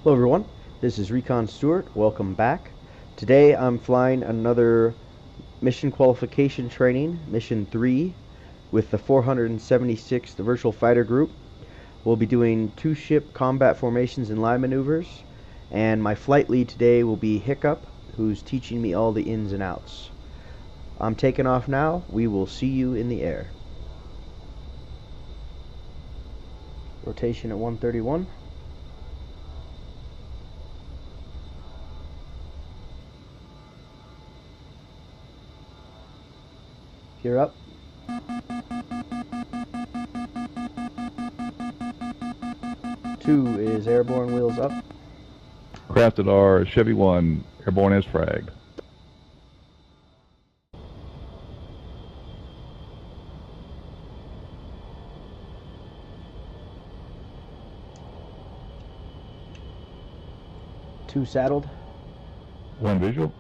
Hello everyone, this is Recon Stewart. Welcome back. Today I'm flying another Mission Qualification Training, Mission 3, with the 476th Virtual Fighter Group. We'll be doing two-ship combat formations and line maneuvers, and my flight lead today will be Hiccup, who's teaching me all the ins and outs. I'm taking off now. We will see you in the air. Rotation at 131. Gear up. Two is airborne, wheels up. Crafted our Chevy 1, airborne as fragged. Two saddled. One visual.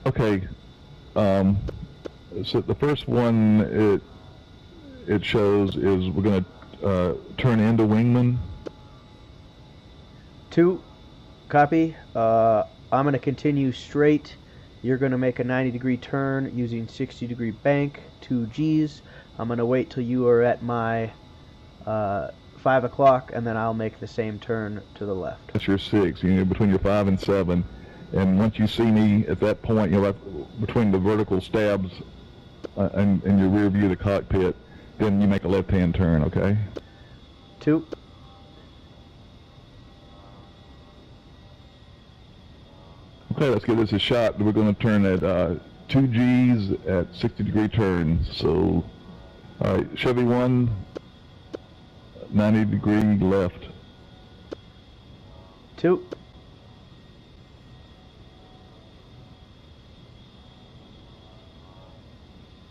Okay, so the first one it shows is we're going to turn into wingman. Two, copy. I'm going to continue straight. You're going to make a 90-degree turn using 60-degree bank, 2 G's. I'm going to wait till you are at my 5 o'clock, and then I'll make the same turn to the left. That's your 6, between your 5 and 7. And once you see me at that point, between the vertical stabs and your rear view of the cockpit, then you make a left-hand turn, okay? 2. Okay, let's give this a shot. We're going to turn at 2 G's at 60-degree turns. So, all right, Chevy 1, 90-degree left. 2.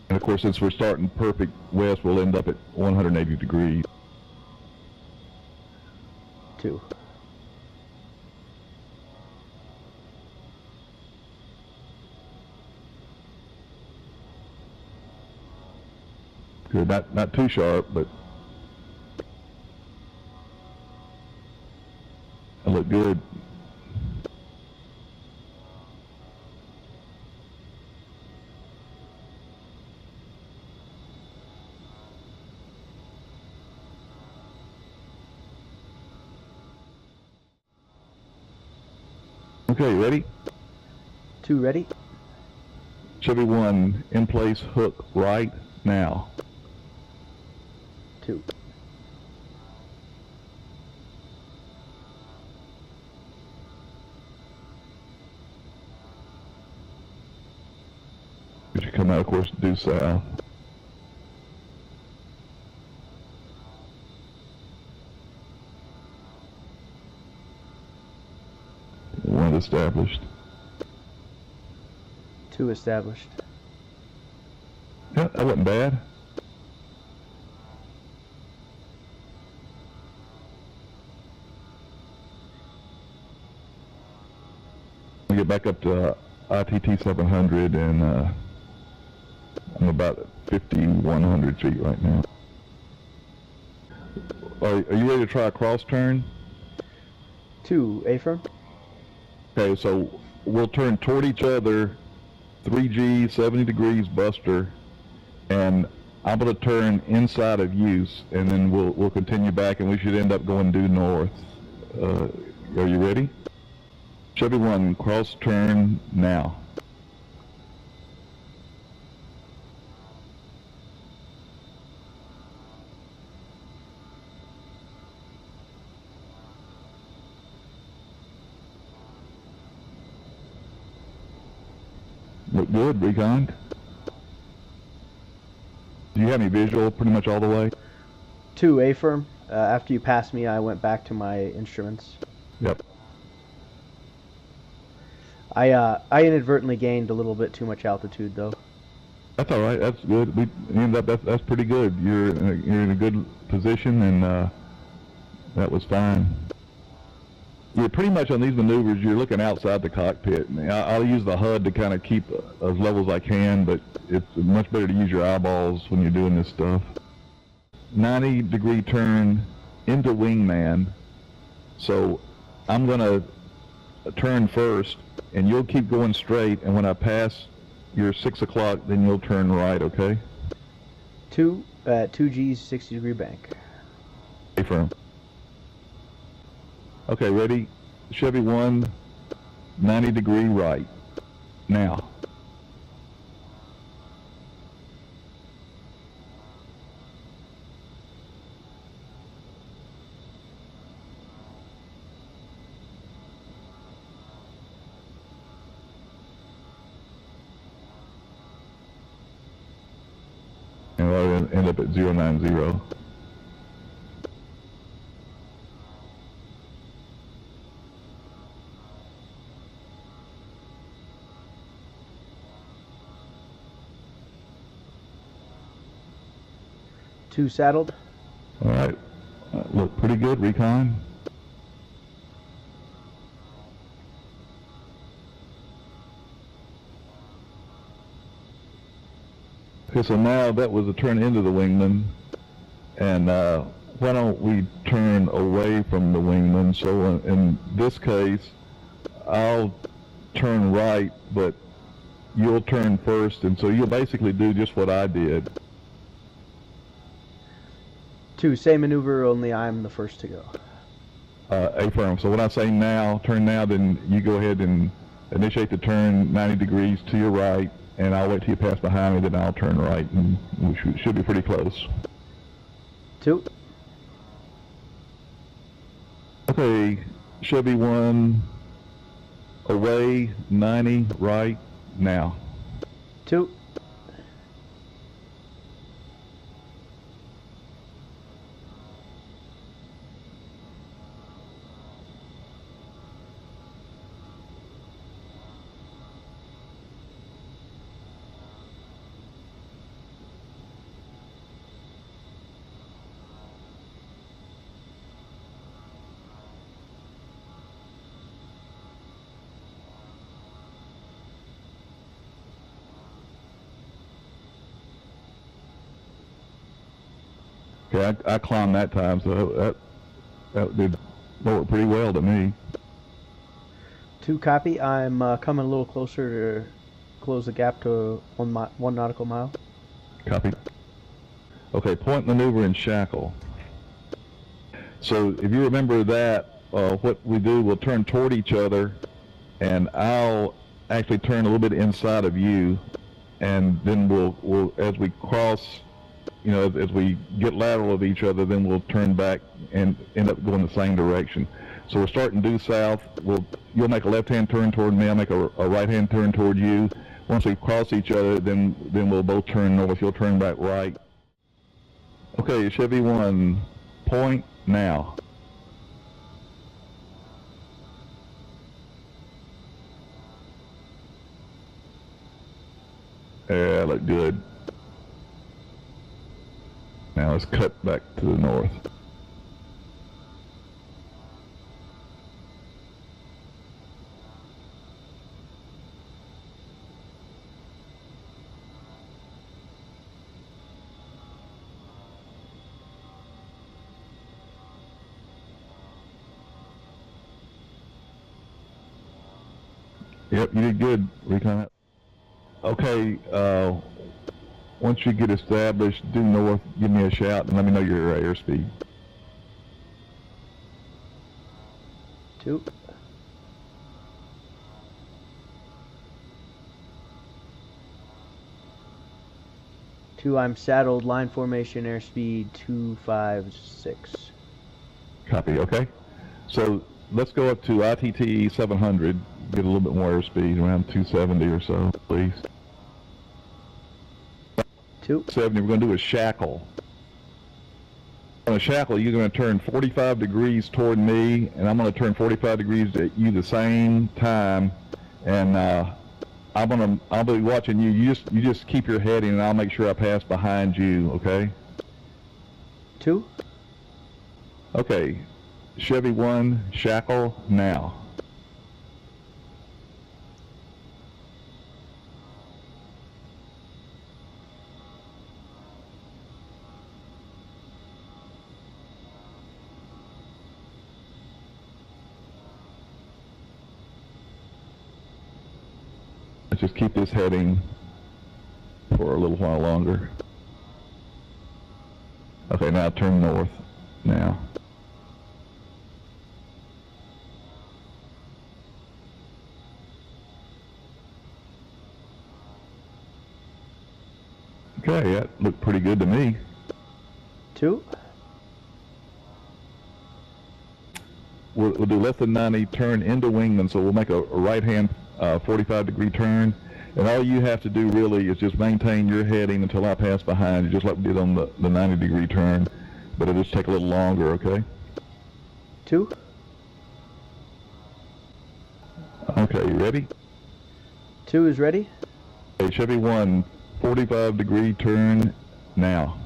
And of course, since we're starting perfect west, we'll end up at 180 degrees. 2. Good, not too sharp, but I look good. Okay, ready? 2 ready. Chevy 1, in place, hook right now. 2. As you come out, of course, due south. One established. 2 established. Yeah, that wasn't bad. We get back up to ITT 700, and I'm about 5,100 feet right now. Are you ready to try a cross turn? 2 A-firm. Okay, so we'll turn toward each other, 3G, 70 degrees buster, and I'm going to turn inside of use, and then we'll continue back, and we should end up going due north. Are you ready? Chevy 1, cross turn now. Look good, Recon. Do you have any visual pretty much all the way? 2 A-firm. After you passed me, I went back to my instruments. Yep. I inadvertently gained a little bit too much altitude, though. That's all right. That's good. We ended up. That's pretty good. You're in a good position, and that was fine. Yeah, pretty much on these maneuvers, you're looking outside the cockpit. I'll use the HUD to kind of keep as level as I can, but it's much better to use your eyeballs when you're doing this stuff. 90-degree turn into wingman. So I'm going to turn first, and you'll keep going straight, and when I pass your 6 o'clock, then you'll turn right, okay? 2 G's, 60-degree bank. Stay firm. Okay, ready? Chevy 1, 90-degree right. Now. And we'll end up at 090. Two saddled. All right. Look pretty good, recon. Okay, so now that was a turn into the wingman, and why don't we turn away from the wingman? So in this case, I'll turn right, but you'll turn first, and so you'll basically do just what I did. 2, same maneuver, only I'm the first to go. Affirm. So when I say now, turn now, then you go ahead and initiate the turn 90 degrees to your right, and I'll wait till you pass behind me, then I'll turn right, and we should be pretty close. 2. Okay, Chevy 1, away, 90, right, now. 2. Okay, I climbed that time, so that did work pretty well to me. 2, copy. I'm coming a little closer to close the gap to 1 nautical mile. Copy. Okay, point maneuver and shackle. So if you remember that, what we do, we'll turn toward each other, and I'll actually turn a little bit inside of you, and then we'll as we cross, you know, as we get lateral of each other, then we'll turn back and end up going the same direction. So we're starting due south. You'll make a left-hand turn toward me. I'll make a right-hand turn toward you. Once we cross each other, then we'll both turn north. You'll turn back right. Okay, Chevy 1, point now. Yeah, look good. Now let's cut back to the north. Yep, you did good, recon. Okay, once you get established, due north, give me a shout and let me know your airspeed. 2. 2, I'm saddled, line formation, airspeed 256. Copy, okay. So let's go up to ITT 700, get a little bit more airspeed, around 270 or so, please. 270, we're going to do a shackle. On a shackle, you're going to turn 45 degrees toward me, and I'm going to turn 45 degrees at you the same time, and I'll be watching you. You just keep your heading, and I'll make sure I pass behind you. Okay. 2. Okay. Chevy 1, shackle now. Let's just keep this heading for a little while longer. Okay, now turn north now. Okay, that looked pretty good to me. 2. We'll do less than 90, turn into wingman, so we'll make a right-hand 45-degree turn. And all you have to do really is just maintain your heading until I pass behind you, just like we did on the 90-degree turn. But it'll just take a little longer, okay? 2. Okay, you ready? 2 is ready. Okay, Chevy 1, 45-degree turn now.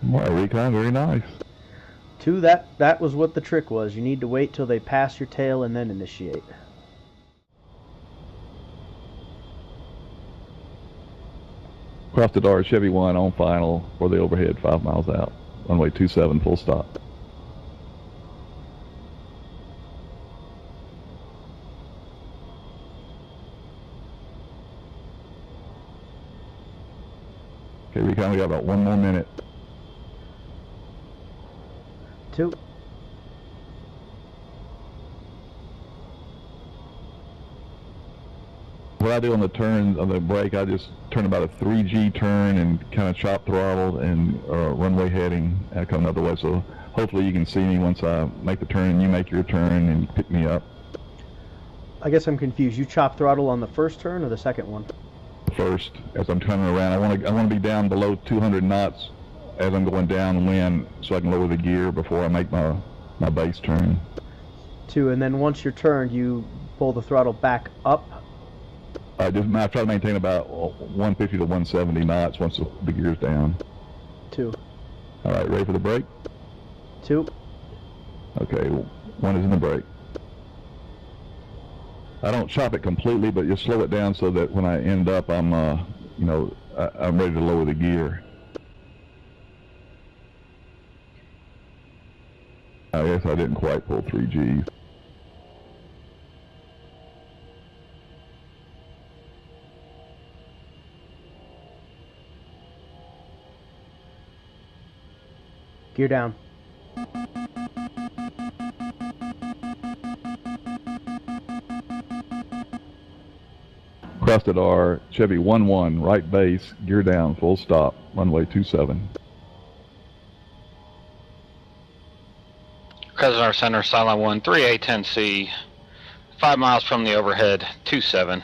Wow, recon, very nice. 2, that was what the trick was. You need to wait till they pass your tail and then initiate. Cross the Dart, Chevy 1 on final for the overhead 5 miles out. Runway 27, full stop. Okay, recon, we got about 1 more minute. 2. What I do on the turn, on the brake, I just turn about a 3G turn and kind of chop throttle and runway heading and come another way. So hopefully you can see me once I make the turn and you make your turn and pick me up. I guess I'm confused. You chop throttle on the first turn or the second one? First, as I'm turning around, I want to be down below 200 knots as I'm going downwind so I can lower the gear before I make my base turn. 2, and then once you're turned, you pull the throttle back up. I try to maintain about 150 to 170 knots once the gear's down. 2. All right, ready for the brake? 2. Okay, 1 is in the brake. I don't chop it completely, but just slow it down so that when I end up, I'm ready to lower the gear. I guess I didn't quite pull 3Gs. Gear down. Crossed at R, Chevy 1-1, right base, gear down, full stop, runway 27. President Center, Silent 1, 3810C, 5 miles from the overhead, 27.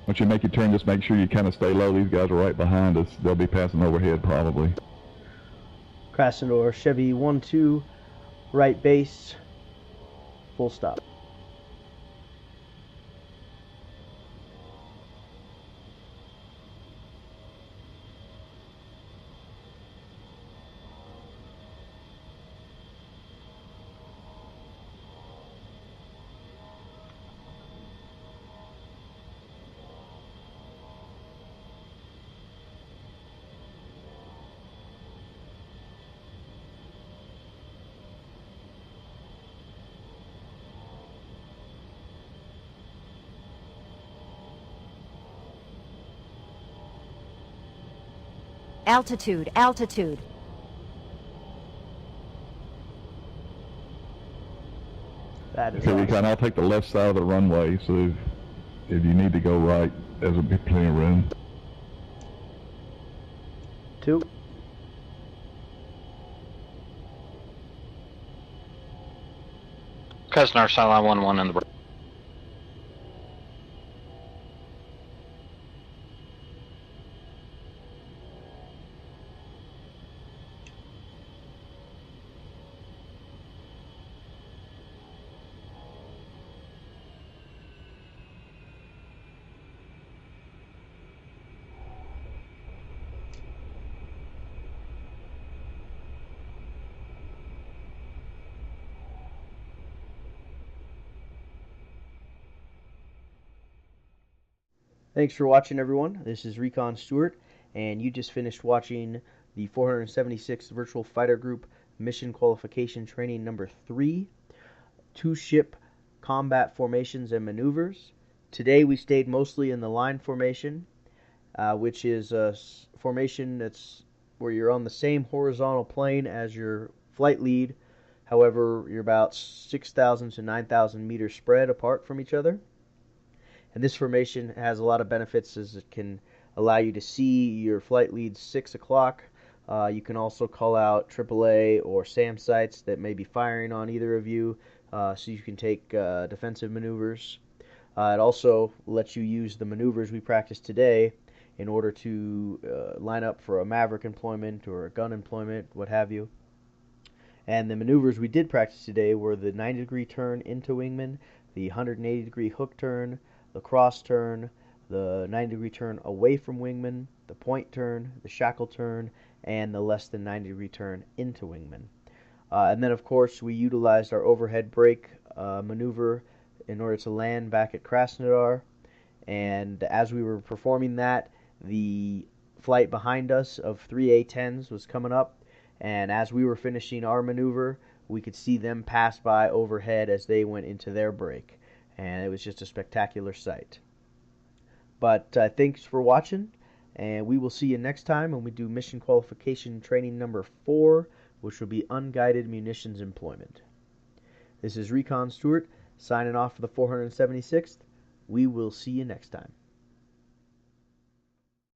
Once you make your turn, just make sure you kind of stay low. These guys are right behind us. They'll be passing overhead probably. Krasnodar, Chevy 1-2, right base, full stop. Altitude, altitude. That is So we awesome. can, I'll take the left side of the runway, so if you need to go right, there's plenty of room. 2. President Silent 1-1 in the brake. Thanks for watching, everyone. This is Recon Stewart, and you just finished watching the 476th Virtual Fighter Group Mission Qualification Training number 3, two-ship combat formations and maneuvers. Today we stayed mostly in the line formation, which is a formation that's where you're on the same horizontal plane as your flight lead. However, you're about 6,000 to 9,000 meters spread apart from each other. And this formation has a lot of benefits, as it can allow you to see your flight lead 6 o'clock. You can also call out AAA or SAM sites that may be firing on either of you, so you can take defensive maneuvers. It also lets you use the maneuvers we practiced today in order to line up for a Maverick employment or a gun employment, what have you. And the maneuvers we did practice today were the 90-degree turn into wingman, the 180-degree hook turn, the cross turn, the 90-degree turn away from wingman, the point turn, the shackle turn, and the less than 90-degree turn into wingman. And then, of course, we utilized our overhead brake maneuver in order to land back at Krasnodar. And as we were performing that, the flight behind us of 3 A-10s was coming up. And as we were finishing our maneuver, we could see them pass by overhead as they went into their brake. And it was just a spectacular sight. But thanks for watching, and we will see you next time when we do Mission Qualification Training number 4, which will be unguided munitions employment. This is Recon Stewart signing off for the 476th. We will see you next time.